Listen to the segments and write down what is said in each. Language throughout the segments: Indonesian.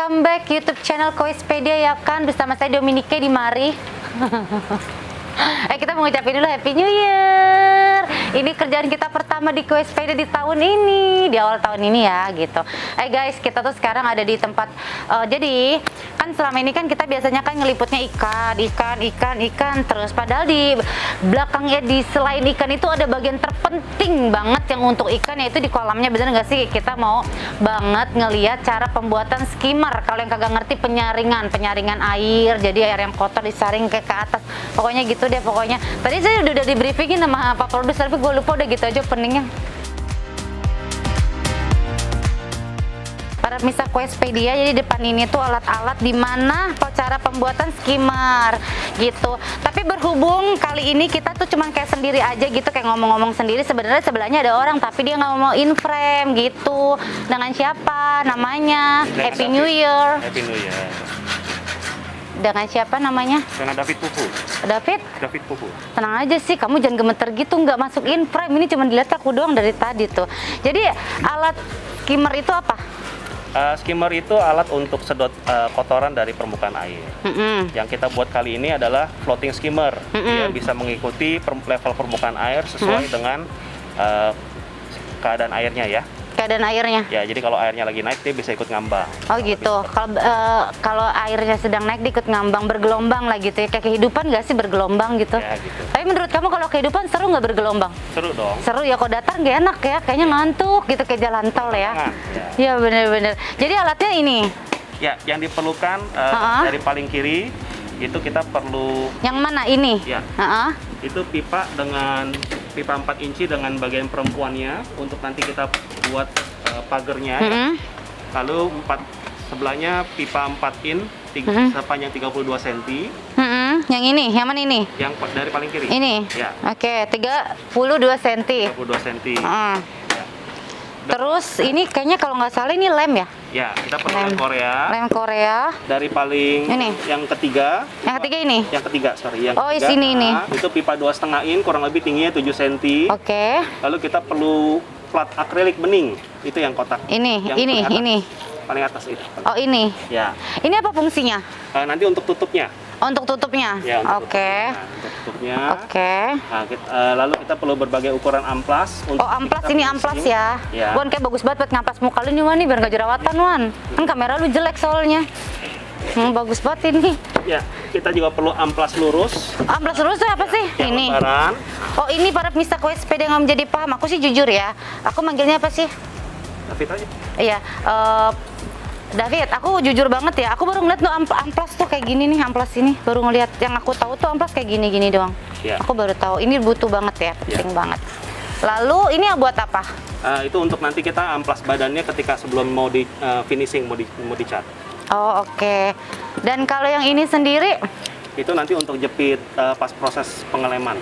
welcome back YouTube channel Koespedia ya kan, bersama saya Dominike di mari. Kita mau ngucapin dulu Happy New Year. Ini kerjaan kita pertama di Koespedia di tahun ini, di awal tahun ini ya gitu. Guys, kita tuh sekarang ada di tempat jadi kan selama ini kan kita biasanya kan ngeliputnya ikan terus, padahal di belakangnya di selain ikan itu ada bagian terpenting banget yang untuk ikan, yaitu di kolamnya. Bener nggak sih? Kita mau banget ngeliat cara pembuatan skimmer. Kalau yang kagak ngerti, penyaringan air, jadi air yang kotor disaring ke atas, pokoknya gitu deh. Pokoknya tadi saya udah di briefingin sama Pak Produser, tapi gue lupa, udah gitu aja pentingnya. Para pemirsa Koespedia, jadi depan ini tuh alat-alat dimana cara pembuatan skimmer gitu. Tapi berhubung kali ini kita tuh cuman kayak sendiri aja gitu, kayak ngomong-ngomong sendiri. Sebenarnya sebelahnya ada orang, tapi dia nggak mau in frame gitu. Dengan siapa namanya? Happy New Year. Happy New Year. Dengan siapa namanya? Dengan David Pupu. David Pupu. Tenang aja sih, kamu jangan gemeter gitu, nggak masuk in frame. Ini cuma dilihat aku doang dari tadi tuh. Jadi alat skimmer itu apa? Skimmer itu alat untuk sedot kotoran dari permukaan air. Yang kita buat kali ini adalah floating skimmer. Dia bisa mengikuti level permukaan air sesuai dengan keadaan airnya ya. Keadaan airnya? Ya, jadi kalau airnya lagi naik dia bisa ikut ngambang. Oh gitu. Kalau airnya sedang naik dia ikut ngambang, bergelombang lah gitu ya. Kayak kehidupan nggak sih bergelombang gitu? Ya, gitu. Tapi menurut kamu kalau kehidupan seru nggak bergelombang? Seru dong. Seru ya, kok datar nggak enak ya, kayaknya ngantuk gitu kayak jalan tol ya. Iya bener-bener. Jadi alatnya ini? Ya, yang diperlukan dari paling kiri itu kita perlu. Yang mana ini? Ya. Itu pipa 4 inci dengan bagian perempuannya untuk nanti kita buat pagernya. Lalu sebelahnya pipa 4 in sepanjang 32 cm. Yang ini, yang mana ini? Yang dari paling kiri. Ini? Ya. Oke, 32 cm. 32 cm. Ya. Terus ini kayaknya kalau nggak salah ini lem ya? Ya, kita perlu lem Korea. Lem Korea. Dari paling ini. Yang ketiga. Yang ketiga ini? Yang ketiga, sorry. Yang oh, ketiga, sini ini. Itu pipa 2,5 in, kurang lebih tingginya 7 cm. Oke. Lalu kita perlu plat akrilik bening. Itu yang kotak. Ini, yang ini. Paling atas itu. Oh, ini. Ya. Ini apa fungsinya? Nanti untuk tutupnya. Oh, untuk tutupnya? Ya, Oke. Untuk tutupnya. Oke. Nah, lalu kita perlu berbagai ukuran amplas. Oh, amplas ini amplas ya? Ya. Wan, kayak bagus banget buat ngampas muka lu nih, Wan, nih, biar nggak jerawatan, Wan. Kan kamera lu jelek soalnya. Bagus banget ini. Ya, kita juga perlu amplas lurus. Amplas lurus itu apa sih? Yang ini. Lebaran. Oh, ini para pemirsa Koespedia nggak menjadi paham. Aku sih jujur ya, aku manggilnya apa sih? David aja. Iya. David, aku jujur banget ya, aku baru ngeliat tuh amplas tuh kayak gini nih, amplas ini baru ngeliat. Yang aku tahu tuh amplas kayak gini doang. Ya. Aku baru tahu, ini butuh banget ya, penting banget. Lalu ini buat apa? Itu untuk nanti kita amplas badannya ketika sebelum mau di finishing, mau dicat. Oh, oke. Dan kalau yang ini sendiri? Itu nanti untuk jepit pas proses pengeleman.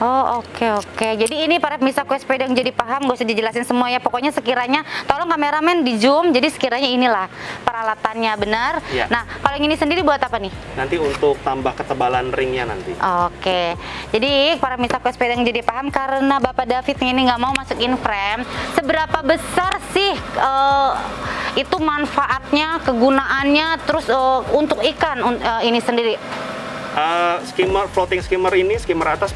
Oh, oke. Jadi ini para pemirsa Koespedia yang jadi paham, gak usah dijelasin semua ya. Pokoknya sekiranya, tolong kameramen di zoom, jadi sekiranya inilah peralatannya, benar? Ya. Nah, kalau yang ini sendiri buat apa nih? Nanti untuk tambah ketebalan ringnya nanti. Oke. Jadi para pemirsa Koespedia yang jadi paham, karena Bapak David ini nggak mau masuk in frame, seberapa besar sih itu manfaatnya, kegunaannya, terus untuk ikan ini sendiri? Floating skimmer ini, skimmer atas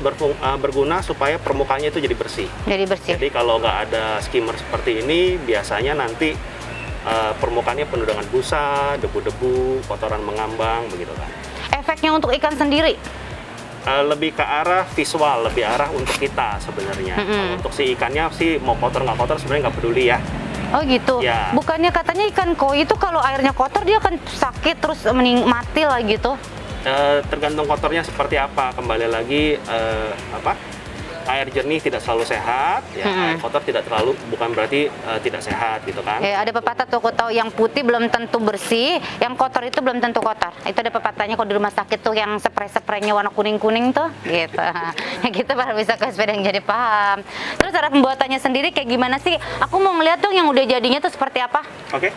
berguna supaya permukaannya itu jadi bersih. Jadi kalau nggak ada skimmer seperti ini, biasanya nanti permukaannya penuh dengan busa, debu-debu, kotoran mengambang, begitu kan. Efeknya untuk ikan sendiri? Lebih ke arah visual, lebih arah untuk kita sebenarnya. Untuk si ikannya sih mau kotor nggak kotor sebenarnya nggak peduli ya. Oh gitu. Ya. Bukannya katanya ikan koi itu kalau airnya kotor dia akan sakit terus mati lah gitu? Tergantung kotornya seperti apa. Kembali lagi air jernih tidak selalu sehat, ya. Air kotor bukan berarti tidak sehat gitu kan. Ya, ada pepatah tuh, aku tahu, yang putih belum tentu bersih, yang kotor itu belum tentu kotor. Itu ada pepatahnya kalau di rumah sakit tuh, yang spray-spraynya warna kuning-kuning tuh gitu. Ya gitu, para bisa Koespedia yang jadi paham. Terus cara pembuatannya sendiri kayak gimana sih? Aku mau ngeliat dong yang udah jadinya tuh seperti apa. Oke.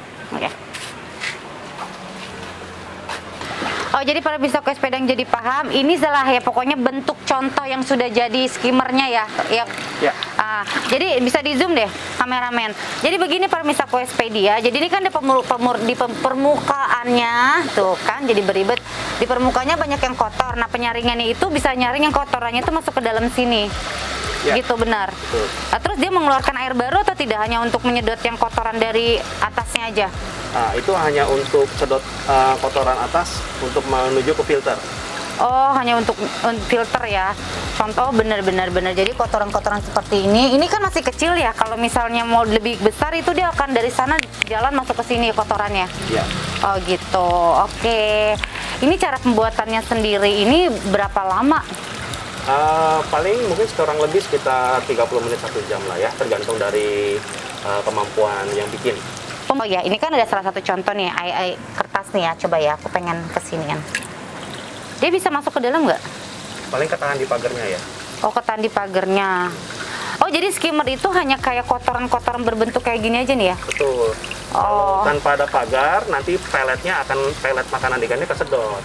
Oh, Oh, jadi para bisa kue sepeda yang jadi paham, ini salah ya, pokoknya bentuk contoh yang sudah jadi skimmernya ya. Ya. Jadi bisa di zoom deh kameramen. Jadi begini para bisa kue sepeda. Jadi ini kan di permukaannya tuh kan jadi beribet. Di permukaannya banyak yang kotor. Nah, penyaringannya itu bisa nyaring yang kotorannya itu masuk ke dalam sini. Ya. Gitu benar. Nah, terus dia mengeluarkan air baru atau tidak, hanya untuk menyedot yang kotoran dari atasnya aja? Nah, itu hanya untuk sedot kotoran atas untuk menuju ke filter. Oh, hanya untuk filter ya. Contoh benar-benar. Jadi kotoran-kotoran seperti ini kan masih kecil ya. Kalau misalnya mau lebih besar itu dia akan dari sana jalan masuk ke sini kotorannya. Ya. Oh gitu. Oke. Ini cara pembuatannya sendiri ini berapa lama? Paling mungkin sekarang lebih sekitar 30 menit 1 jam lah ya, tergantung dari kemampuan yang bikin. Oh ya, ini kan ada salah satu contoh nih, kertas nih ya. Coba ya, aku pengen kesinian. Dia bisa masuk ke dalam nggak? Paling ketahan di pagarnya ya. Oh, ketahan di pagarnya. Oh, jadi skimmer itu hanya kayak kotoran-kotoran berbentuk kayak gini aja nih ya? Betul. Oh. Kalau tanpa ada pagar, nanti pelet makanan ikannya kesedot.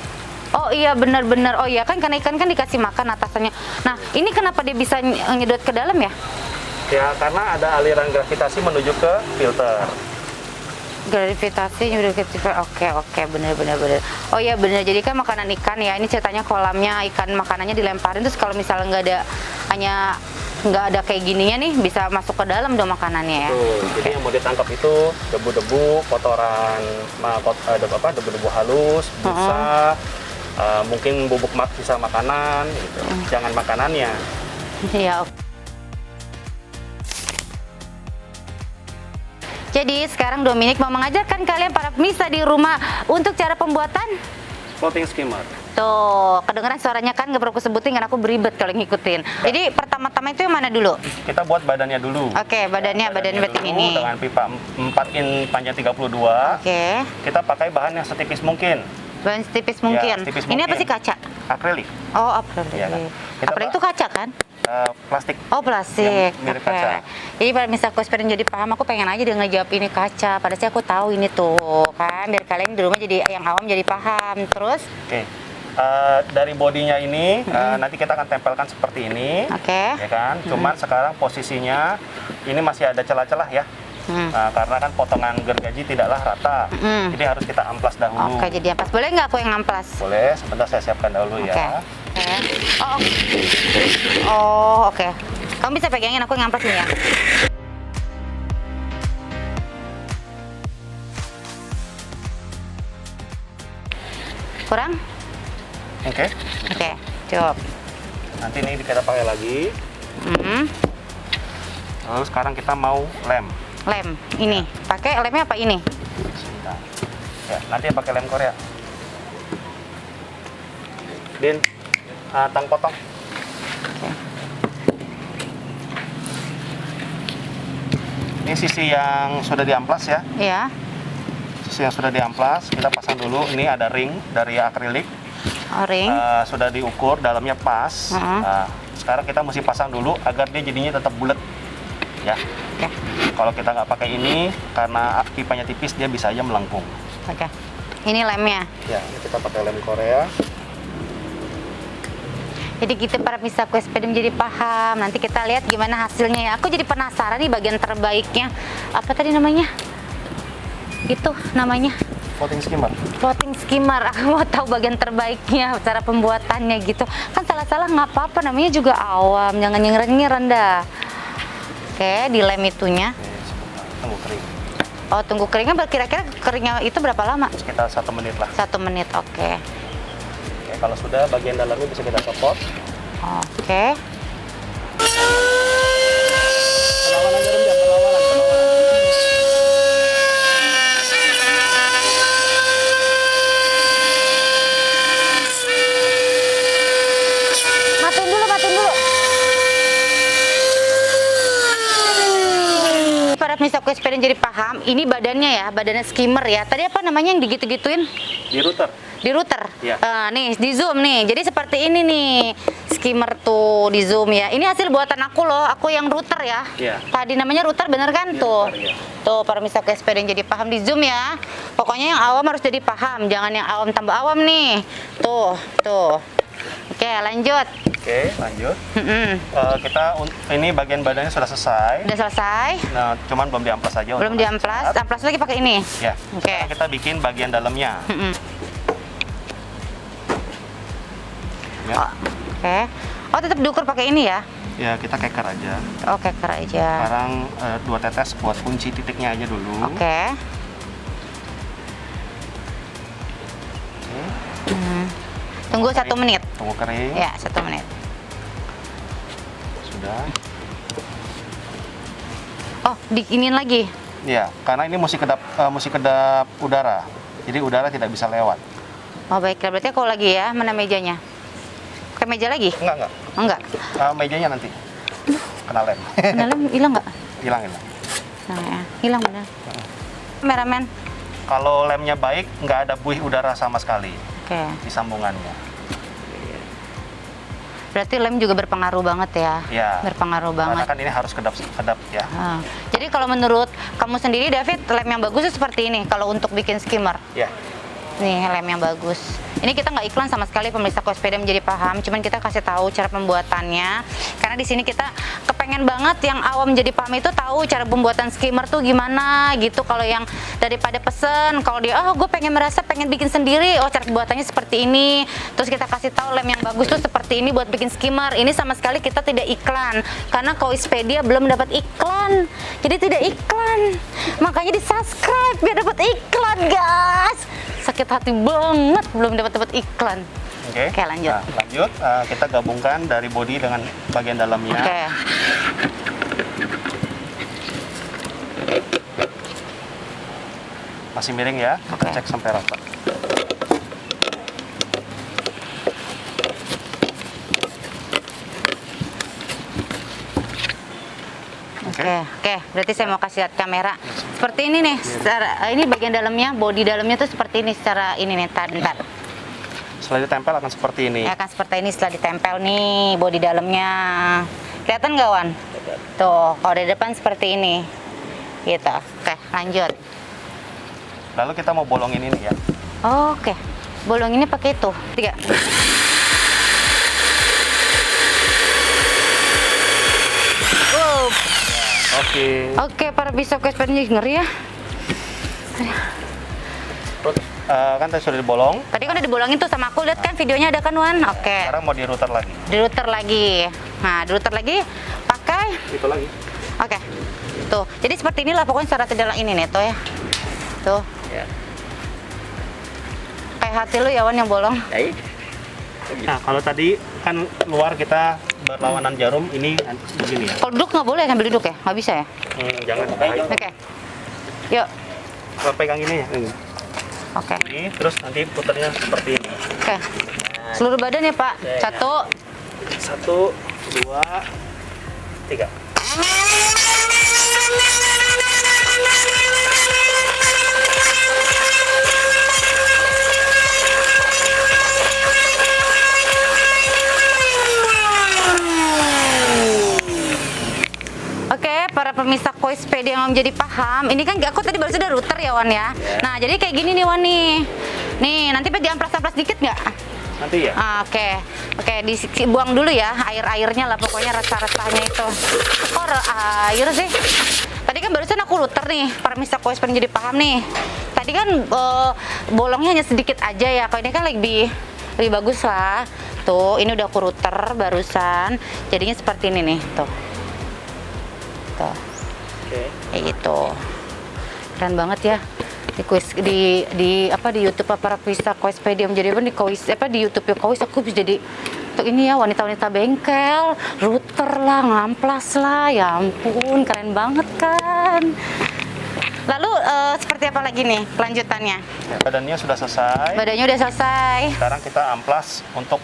Oh iya, benar-benar. Oh iya kan, karena ikan kan dikasih makan atasannya. Nah, ini kenapa dia bisa nyedot ke dalam ya? Ya, karena ada aliran gravitasi menuju ke filter. Gravitasi nyedot ke filter. Oke, benar. Oh iya benar. Jadi kan makanan ikan ya. Ini ceritanya kolamnya ikan makanannya dilemparin, terus kalau misalnya nggak ada kayak gininya nih, bisa masuk ke dalam dong makanannya ya. Jadi yang mau ditangkap itu debu-debu, kotoran, debu-debu halus, busa, mungkin bubuk sisa makanan, gitu. Jangan makanannya. Iya. Jadi sekarang Dominic mau mengajarkan kalian para pemirsa di rumah untuk cara pembuatan Floating skimmer. Tuh, kedengeran suaranya kan, nggak perlu aku sebutin kan, aku beribet kalau ngikutin. Jadi pertama-tama itu yang mana dulu? Kita buat badannya dulu. Oke, badannya berarti dulu, ini. dengan pipa 4 in panjang 32. Oke. Kita pakai bahan yang setipis mungkin. Bahan setipis mungkin. setipis Ini apa mungkin. sih, kaca? Akrilik. Oh, akrilik. Iya kan? Akrilik itu kaca kan? Plastik. Oh, plastik. Yang mirip Oke. kaca. Jadi pada misal aku pengen jadi paham, aku pengen aja dia ngejawab ini kaca. Padahal sih aku tahu ini tuh kan, biar kalian di rumah jadi yang awam jadi paham. Terus? Oke. Dari bodinya ini nanti kita akan tempelkan seperti ini. Oke. Ya kan? Cuman sekarang posisinya ini masih ada celah-celah ya. Karena kan potongan gergaji tidaklah rata. Jadi harus kita amplas dahulu. Oke, jadi amplas. Boleh nggak aku yang amplas? Boleh, sebentar saya siapkan dahulu ya. Oh, oke. Kamu bisa pegangin, aku yang amplas ini ya. Kurang? Oke. Oke, cukup. Nanti ini kita pakai lagi. Lalu sekarang kita mau lem. Lem, ini. Pakai lemnya apa ini? Sebentar. Ya, nanti pakai lem Korea. Din, tang potong. Oke. Ini sisi yang sudah diamplas ya. Iya. Sisi yang sudah diamplas, kita pasang dulu. Ini ada ring dari akrilik. Ring. Sudah diukur, dalamnya pas. Nah, sekarang kita mesti pasang dulu agar dia jadinya tetap bulat. Ya. Oke. Kalau kita nggak pakai ini, karena pipanya tipis, dia bisa aja melengkung. Oke. Ini lemnya. Ya, ini kita pakai lem Korea. Jadi kita para pemirsa kue sepeda menjadi paham. Nanti kita lihat gimana hasilnya ya. Aku jadi penasaran nih bagian terbaiknya. Apa tadi namanya? Itu namanya Floating skimmer. floating skimmer. Aku mau tahu bagian terbaiknya, cara pembuatannya gitu. Kan salah-salah nggak apa-apa, namanya juga awam. Jangan nyengir-nyiran dah. Oke, di lem itunya. Tunggu kering. Oh, tunggu keringnya. Kira-kira keringnya itu berapa lama? Sekitar 1 menit lah. 1 menit, oke. Oke, kalau sudah bagian dalamnya bisa kita copot. Oke. Perlawanan aja, Rem, perlawanan. Matiin dulu. Para pemirsa kue sepeda jadi paham, ini badannya ya, badannya skimmer ya. Tadi apa namanya yang digitu-gituin? Di router. Di router. Iya. Nih, di zoom nih. Jadi seperti ini nih. skimmer tuh di zoom ya. Ini hasil buatan aku loh, aku yang router ya. Iya. Tadi namanya router bener kan Iya, tuh. router, iya. Tuh para misal SPD yang jadi paham di zoom ya. Pokoknya yang awam harus jadi paham, jangan yang awam tambah awam nih. Tuh. Oke, lanjut. Oke, lanjut. Ini bagian badannya sudah selesai. Udah selesai. Nah, cuman belum diamplas aja. Belum diamplas. Amplas lagi pakai ini. Ya. Oke. Sekarang kita bikin bagian dalamnya. Ya. Oke. Oh, tetap diukur pakai ini ya? Ya, kita keker aja. Oh, keker aja. Sekarang 2 tetes buat kunci titiknya aja dulu. Oke. Tunggu 1 menit. Tunggu kering. Ya, 1 menit. Sudah. Oh, diinin lagi. Ya, karena ini mesti kedap udara. Jadi udara tidak bisa lewat. Oh, baiklah. Berarti kalau lagi ya, mana mejanya? Pakai meja lagi? Enggak. Oh, enggak. Mejanya nanti. Kena lem. Kena lem hilang nggak? Hilangin. Nah, ya. Hilang benar. Kameramen. Kalau lemnya baik, nggak ada buih udara sama sekali Oke. di sambungannya. Berarti lem juga berpengaruh banget ya? Ya. Berpengaruh banget. Karena kan ini harus kedap ya. Jadi kalau menurut kamu sendiri, David, lem yang bagus itu seperti ini kalau untuk bikin skimmer? Ya. Nih, lem yang bagus. Ini kita nggak iklan sama sekali, pemirsa Koespeda menjadi paham. Cuman kita kasih tahu cara pembuatannya. Karena di sini kita kepengen banget yang awam menjadi paham itu tahu cara pembuatan skimmer tuh gimana gitu. Kalau yang daripada pesen, kalau dia, gue pengen bikin sendiri. Oh, cara pembuatannya seperti ini. Terus kita kasih tahu lem yang bagus tuh seperti ini buat bikin skimmer. Ini sama sekali kita tidak iklan. Karena Koespedia belum dapat iklan. Jadi tidak iklan. Makanya di subscribe biar dapat iklan, guys. Sakit hati banget belum dapat iklan. Oke, lanjut. Nah, lanjut. Kita gabungkan dari bodi dengan bagian dalamnya. Oke. Masih miring ya. Kita cek sampai rata. Oke. Berarti saya mau kasih lihat kamera. Seperti ini nih. Ini bagian dalamnya, bodi dalamnya tuh seperti ini secara ini nih. Bentar. Setelah ditempel akan seperti ini. Ya, akan seperti ini setelah ditempel nih bodi dalamnya. Kelihatan nggak, Wan? Tuh, kalau dari depan seperti ini. Gitu. Oke, lanjut. Lalu kita mau bolongin ini ya. Oke. Bolong ini pakai itu. 3. Oke, para bisa Koespeda ngeri ya. Kan tadi sudah dibolong. Tadi kan udah dibolongin tuh sama aku, lihat kan videonya ada kan, Wan? Oke. Sekarang mau di router lagi. Di router lagi. Nah, di router lagi pakai Itu lagi. Oke. Tuh. Jadi seperti inilah pokoknya cara tidak ini nih tuh ya. Tuh. Ya. Kayak hati lu ya, Wan, yang bolong. Nah, kalau tadi kan luar kita berlawanan jarum, ini begini ya. Kalau duduk nggak boleh sambil duduk ya? Nggak bisa ya? Jangan. Oke. Yuk. Kalau pegang ini ya. Oke. Ini terus nanti putarnya seperti ini. Oke. Seluruh badan ya, Pak. 1, 2, 3. Oke, para pemirsa Koespeda yang menjadi paham, ini kan aku tadi baru sudah router ya, Wan ya. Nah, jadi kayak gini nih, Wan nih. Nih, nanti diamplas-amplas dikit nggak? Nanti ya. Oke, dibuang dulu ya air-airnya lah, pokoknya rasa-rasanya itu. Kok air sih? Tadi kan barusan aku router nih, para pemirsa Koespeda jadi paham nih. Tadi kan bolongnya hanya sedikit aja ya. Kalau ini kan lebih bagus lah. Tuh, ini udah aku router barusan. Jadinya seperti ini nih, tuh. Tuh. Kayak gitu. Keren banget ya. Di YouTube para pemirsa Koespeda menjadi di YouTube aku bisa jadi untuk ini ya, wanita-wanita bengkel, router lah, ngamplas lah, ya ampun, keren banget kan. Lalu seperti apa lagi nih kelanjutannya? Badannya sudah selesai. Badannya udah selesai. Sekarang kita amplas untuk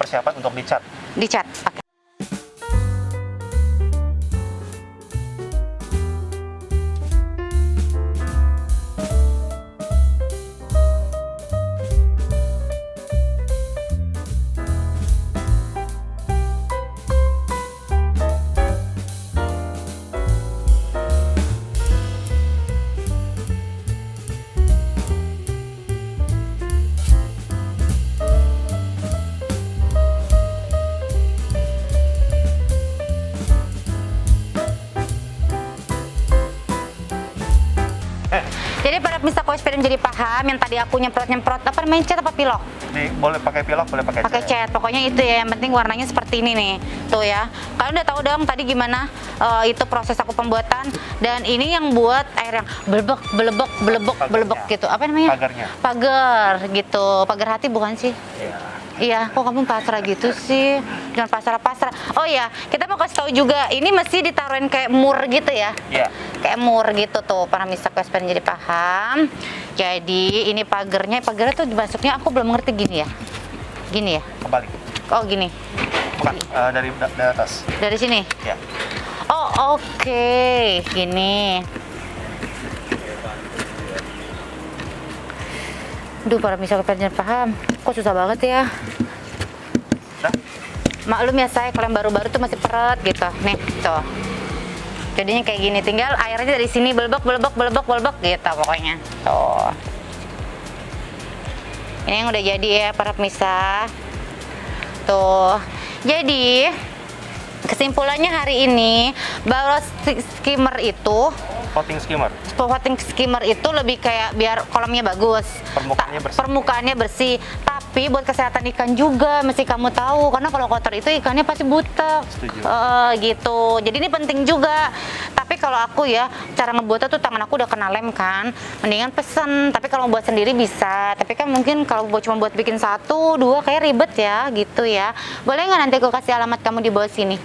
persiapan untuk dicat. Dicat. Oke. para bisa OSP jadi paham, yang tadi aku nyemprot apa namanya, cat apa pilok? Boleh pakai pilok, boleh pakai cat. Pokoknya itu ya, yang penting warnanya seperti ini nih. Tuh ya. Kalian udah tahu dong tadi gimana itu proses aku pembuatan, dan ini yang buat air yang belebek gitu. Apa namanya? Pagarnya. Pagar gitu. Pagar hati bukan sih? Iya. Iya, kok kamu pasrah gitu sih? Jangan pasrah-pasrah. Oh ya, kita mau kasih tahu juga, ini mesti ditaruhin kayak mur gitu ya? Iya. Kayak mur gitu tuh, para misa pengen jadi paham. Jadi ini pagarnya tuh dimasuknya, aku belum ngerti gini ya? Gini ya? Kebalik. Oh gini? Bukan, dari atas. Dari sini? Ya. Oh oke. Gini. Duh, para misa pengen paham, kok susah banget ya? Dah? Maklum ya saya, kalau yang baru-baru tuh masih peret gitu. Nih, tuh. Jadinya kayak gini, tinggal airnya dari sini belebek gitu pokoknya. Tuh. Ini yang udah jadi ya para pemirsa. Tuh. Jadi kesimpulannya hari ini bahwa skimmer itu, Floating skimmer itu lebih kayak biar kolamnya bagus, permukaannya bersih. Tapi buat kesehatan ikan juga mesti kamu tahu, karena kalau kotor itu ikannya pasti butek. Gitu. Jadi ini penting juga. Tapi kalau aku ya, cara ngebuatnya tuh tangan aku udah kena lem kan, mendingan pesen. Tapi kalau buat sendiri bisa. Tapi kan mungkin kalau cuma buat bikin 1, 2 kayak ribet ya, gitu ya. Boleh nggak nanti aku kasih alamat kamu di bawah sini?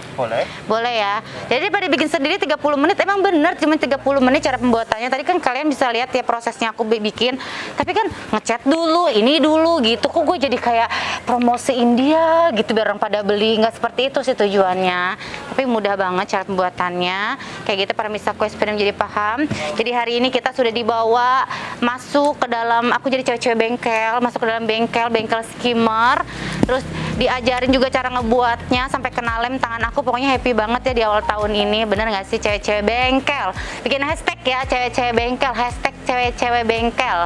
Boleh ya. Jadi pada bikin sendiri 30 menit, emang bener cuma 30 menit cara pembuatannya. Tadi kan kalian bisa lihat ya prosesnya aku bikin. Tapi kan ngecat dulu, ini dulu gitu. Kok gue jadi kayak promosiin dia gitu biar orang pada beli. Nggak seperti itu sih tujuannya. Tapi mudah banget cara pembuatannya. Kayak gitu para misa quest menjadi paham. Jadi hari ini kita sudah dibawa masuk ke dalam, aku jadi cewek-cewek bengkel, masuk ke dalam bengkel skimmer. Terus diajarin juga cara ngebuatnya sampai kena lem tangan aku. Pokoknya happy banget ya di awal tahun ini. Bener nggak sih cewek-cewek bengkel? Bikin hashtag ya, cewek-cewek bengkel, hashtag cewek-cewek bengkel,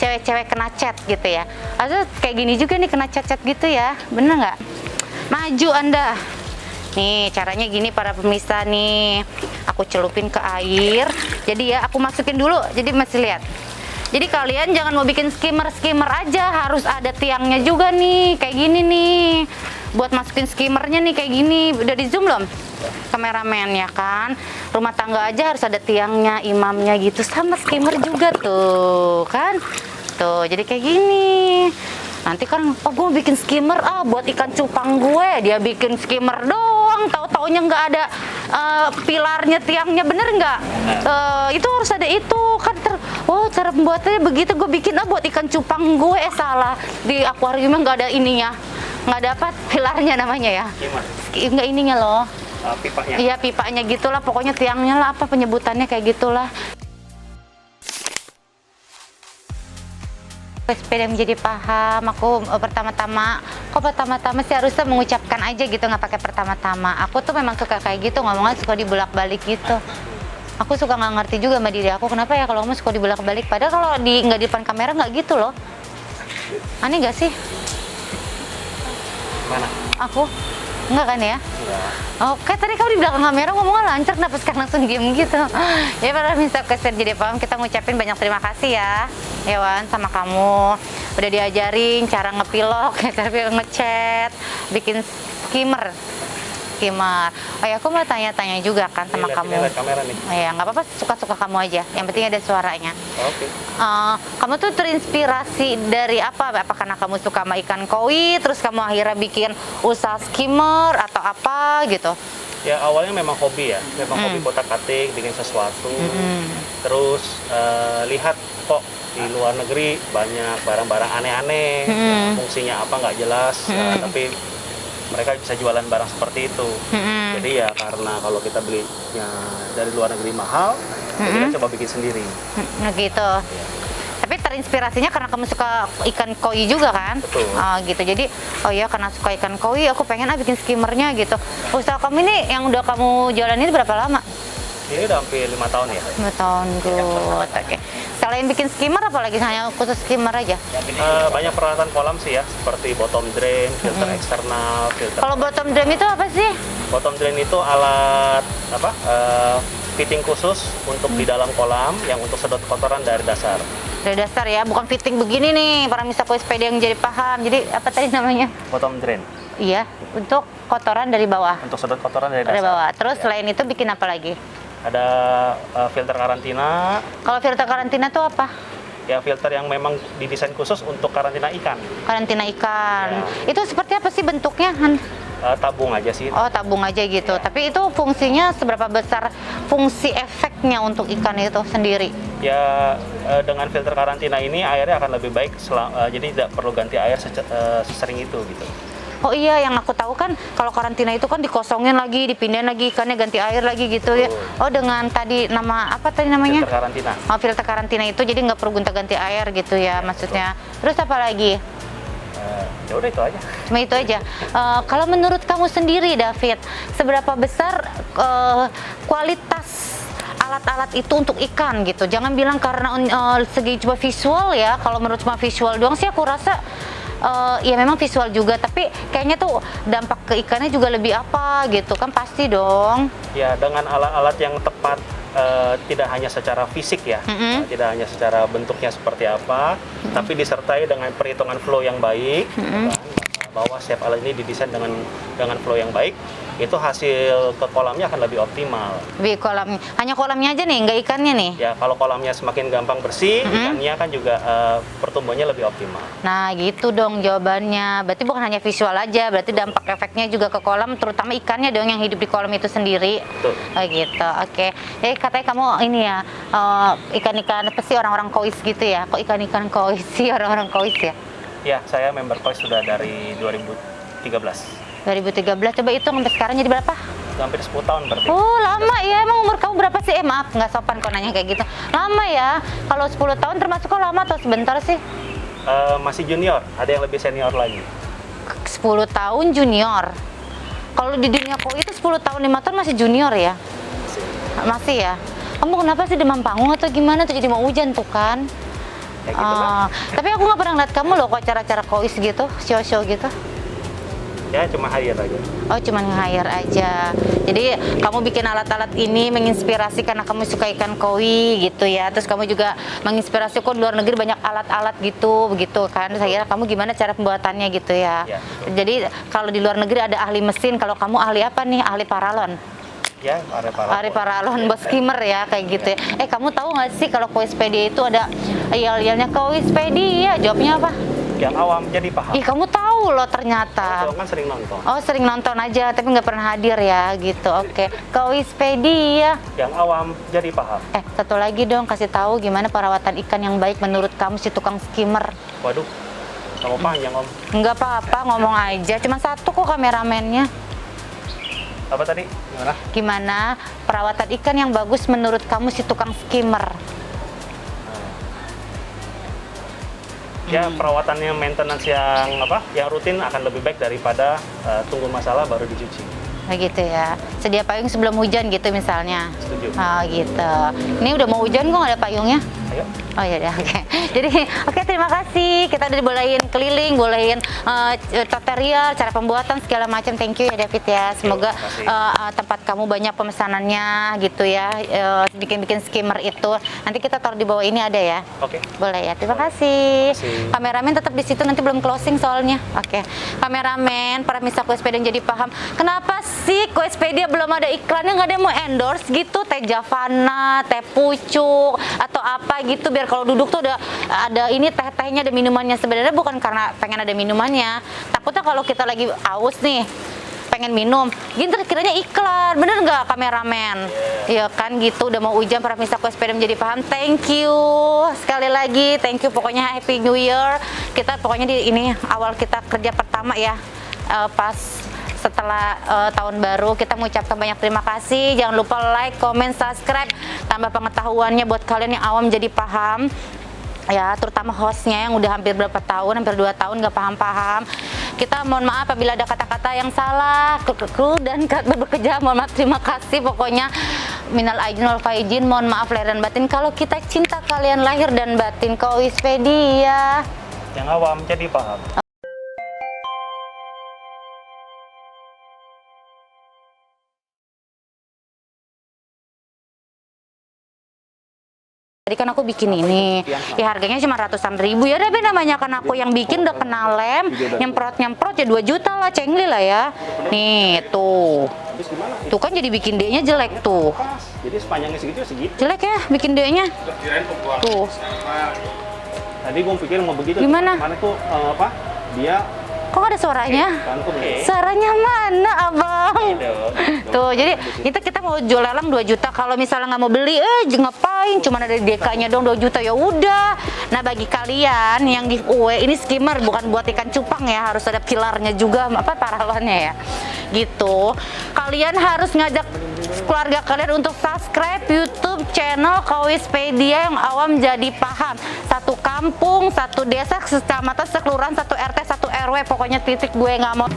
cewek-cewek kena cat gitu ya. Atau kayak gini juga nih, kena cat-cat gitu ya, bener nggak? Maju Anda. Nih caranya gini para pemirsa nih, aku celupin ke air. Jadi ya aku masukin dulu, jadi masih lihat. Jadi kalian jangan mau bikin skimmer aja, harus ada tiangnya juga nih, kayak gini nih. Buat masukin skimmernya nih kayak gini, udah di zoom belum? Kameramen ya kan, rumah tangga aja harus ada tiangnya, imamnya gitu, sama skimmer juga tuh kan. Tuh jadi kayak gini. Nanti kan, oh gue bikin skimmer buat ikan cupang gue, dia bikin skimmer doang, tahu-taunya nggak ada pilarnya, tiangnya, bener nggak? Itu harus ada itu kan. Cara pembuatannya begitu, gue bikin buat ikan cupang gue, salah, di akuariumnya nggak ada ininya, nggak dapat pilarnya namanya ya, nggak ininya loh, pipanya. Iya pipanya gitulah, pokoknya tiangnya lah, apa penyebutannya kayak gitulah. Sepeda menjadi paham. Aku pertama-tama sih harusnya mengucapkan aja gitu, nggak pakai pertama-tama. Aku tuh memang suka kayak gitu, ngomongnya suka dibulak-balik gitu. Aku suka nggak ngerti juga sama diri aku, kenapa ya kalau ngomong suka dibulak-balik, padahal kalau nggak di depan kamera nggak gitu loh. Aneh nggak sih? Mana? Aku enggak kan ya? Oke, tadi kamu di belakang kamera ngomongnya lancar, kenapa sekarang langsung diem gitu? Ya para misa keser jadi paham, kita ngucapin banyak terima kasih ya Wan sama kamu. Udah diajarin cara ngepilok, cara ngecat, bikin skimmer. Oh ya, aku mau tanya-tanya juga kan sama kamu. Kamera nih. Oh ya, nggak apa-apa, suka-suka kamu aja. Yang penting ada suaranya. Oke. Kamu tuh terinspirasi dari apa? Apa karena kamu suka sama ikan koi, terus kamu akhirnya bikin usaha skimmer atau apa gitu? Ya awalnya memang hobi ya, hobi kotak-katik, bikin sesuatu. Terus lihat kok di luar negeri banyak barang-barang aneh-aneh, fungsinya apa nggak jelas, tapi mereka bisa jualan barang seperti itu. Jadi ya karena kalau kita belinya dari luar negeri mahal, jadi kita coba bikin sendiri. Gitu. Ya. Tapi terinspirasinya karena kamu suka ikan koi juga kan? Betul. Gitu. Jadi karena suka ikan koi, aku pengen bikin skimmernya gitu. Usaha kamu ini yang udah kamu jalanin berapa lama? Ini udah hampir 5 tahun ya. 5 tahun, good. Oke. Selain bikin skimmer, apalagi hanya khusus skimmer aja? Banyak peralatan kolam sih ya, seperti bottom drain, filter eksternal, filter. Kalau bottom drain itu apa sih? Bottom drain itu alat fitting khusus untuk di dalam kolam yang untuk sedot kotoran dari dasar. Dari dasar ya, bukan fitting begini nih para misa sepeda yang jadi paham. Jadi apa tadi namanya? Bottom drain. Iya, untuk kotoran dari bawah. Untuk sedot kotoran dari Dari dasar. bawah. Terus Ya. selain itu bikin apa lagi? Ada filter karantina. Kalau filter karantina tuh apa? Ya, filter yang memang didesain khusus untuk karantina ikan. Karantina ikan. Ya. Itu seperti apa sih bentuknya, Han? Tabung aja sih. Oh, tabung aja gitu. Ya. Tapi itu fungsinya seberapa besar fungsi efeknya untuk ikan itu sendiri? Ya, dengan filter karantina ini airnya akan lebih baik, jadi tidak perlu ganti air sesering itu gitu. Oh iya, yang aku tahu kan kalau karantina itu kan dikosongin lagi, dipindahin lagi, ikannya ganti air lagi gitu ya. Oh, dengan tadi nama apa tadi namanya? Filter karantina. Oh, filter karantina itu jadi nggak perlu gonta-ganti air gitu ya, maksudnya. Terus apa lagi? Ya udah itu aja. Cuma itu aja. Kalau menurut kamu sendiri, David, seberapa besar kualitas alat-alat itu untuk ikan gitu? Jangan bilang karena segi cuma visual ya. Kalau menurut cuma visual doang sih aku rasa ya memang visual juga, tapi kayaknya tuh dampak ke ikannya juga lebih apa gitu kan, pasti dong. Ya, dengan alat-alat yang tepat, tidak hanya secara fisik ya, tidak hanya secara bentuknya seperti apa, tapi disertai dengan perhitungan flow yang baik, bahwa setiap alat ini didesain dengan flow yang baik, itu hasil ke kolamnya akan lebih optimal. Di kolam, hanya kolamnya aja nih, nggak ikannya nih? Ya, kalau kolamnya semakin gampang bersih, ikannya kan juga pertumbuhannya lebih optimal. Nah, gitu dong jawabannya. Berarti bukan hanya visual aja, berarti dampak efeknya juga ke kolam, terutama ikannya dong yang hidup di kolam itu sendiri. Betul. Oh gitu, oke. Jadi katanya kamu ini ya, ikan-ikan apa sih, orang-orang kois gitu ya? Kok ikan-ikan kois sih, orang-orang kois ya? Ya, saya member KOIS sudah dari 2013. 2013, coba hitung sampai sekarang jadi berapa? Hampir 10 tahun berarti. Oh, lama ya. Emang umur kamu berapa sih? Maaf, nggak sopan kok nanya kayak gitu. Lama ya? Kalau 10 tahun termasuk kok lama atau sebentar sih? Masih junior, ada yang lebih senior lagi. 10 tahun junior. Kalau di dunia koi itu 10 tahun 5 tahun masih junior ya? Masih ya? Kamu kenapa sih demam panggung atau gimana tuh, jadi mau hujan tuh kan? Ya gitu lah. Tapi aku nggak pernah ngeliat kamu loh kok acara-acara kois gitu, show-show gitu. Ya, cuma hire aja. Oh, cuman nge-hire aja. Jadi kamu bikin alat-alat ini menginspirasi karena kamu suka ikan koi gitu ya. Terus kamu juga menginspirasi kok di luar negeri banyak alat-alat gitu, begitu kan. Saya kira kamu gimana cara pembuatannya gitu ya. Ya, jadi kalau di luar negeri ada ahli mesin, kalau kamu ahli apa nih? Ahli paralon. Ya, Ahli paralon, bos skimmer ya kayak gitu ya. Kamu tahu nggak sih kalau Koispedia itu ada yel-yelnya Koispedia? Jawabnya apa? Yang awam jadi paham. Ih, kamu tahu loh ternyata. Kan sering nonton. Oh, sering nonton aja tapi nggak pernah hadir ya gitu. Oke. Koispedia. Yang awam jadi paham. Satu lagi dong, kasih tahu gimana perawatan ikan yang baik menurut kamu si tukang skimmer. Waduh, kamu panjang om. Nggak apa-apa, ngomong aja. Cuma satu kok kameramennya. Apa tadi? Gimana? Gimana perawatan ikan yang bagus menurut kamu si tukang skimmer? Ya, perawatannya, maintenance yang rutin akan lebih baik daripada tunggu masalah baru dicuci. Begitu ya. Sedia payung sebelum hujan gitu misalnya. Setuju. Oh gitu. Ini udah mau hujan kok nggak ada payungnya? Ayo. Oh iya deh, oke. Jadi oke, terima kasih. Kita udah dibolehin keliling, bolehin tutorial, cara pembuatan segala macam. Thank you ya David ya. Semoga tempat kamu banyak pemesanannya gitu ya. Bikin-bikin skimmer itu. Nanti kita taruh di bawah ini ada ya. Oke. Boleh ya. Terima kasih. Terima kasih. Kameramen tetap di situ, nanti belum closing soalnya. Oke. Kameramen, para misa Koispedia jadi paham. Kenapa sih Koispedia belum ada iklannya, nggak ada yang mau endorse gitu? Teh Javana, teh pucuk atau apa gitu, biar kalau duduk tuh ada ini teh-tehnya, ada minumannya. Sebenarnya bukan karena pengen ada minumannya, takutnya kalau kita lagi aus nih pengen minum gitu kiranya iklan, bener nggak kameramen? Ya kan gitu. Udah mau hujan, para misa Koispedia menjadi paham. Thank you sekali lagi, thank you, pokoknya Happy New Year. Kita pokoknya di ini awal kita kerja pertama ya, pas setelah tahun baru, kita mengucapkan banyak terima kasih. Jangan lupa like, comment, subscribe, tambah pengetahuannya buat kalian yang awam jadi paham ya, terutama hostnya yang udah hampir berapa tahun, hampir 2 tahun nggak paham-paham. Kita mohon maaf apabila ada kata-kata yang salah, kru dan kata bekerja, mohon maaf, terima kasih. Pokoknya minal aidin wal faizin, mohon maaf lahir dan batin. Kalau kita cinta kalian lahir dan batin. Koispedia. Yang awam jadi paham. Tadi kan aku bikin ini, ya harganya cuma ratusan ribu ya. Tapi namanya kan aku yang bikin udah kena lem, nyemprot ya 2 juta lah, cengli lah ya. Nih tuh, tuh kan jadi bikin D-nya jelek tuh. Jadi sepanjangnya segitu. Jelek ya bikin D-nya. Tuh. Tadi gue pikir mau begitu. Gimana? Mana tuh apa? Dia Kok ada suaranya? Oke. Suaranya mana, Abang? Tuh, jadi kita mau jual lelang 2 juta. Kalau misalnya nggak mau beli, ngapain? Cuma ada DK-nya dong 2 juta, ya udah. Nah, bagi kalian yang giveaway, ini skimmer bukan buat ikan cupang ya, harus ada pilarnya juga, apa paralonnya ya. Gitu. Kalian harus ngajak keluarga kalian untuk subscribe YouTube channel Kowispedia yang awam jadi paham. Satu kampung, satu desa, kecamatan, sekelurahan, satu RT, satu RW, pokoknya titik gue nggak mau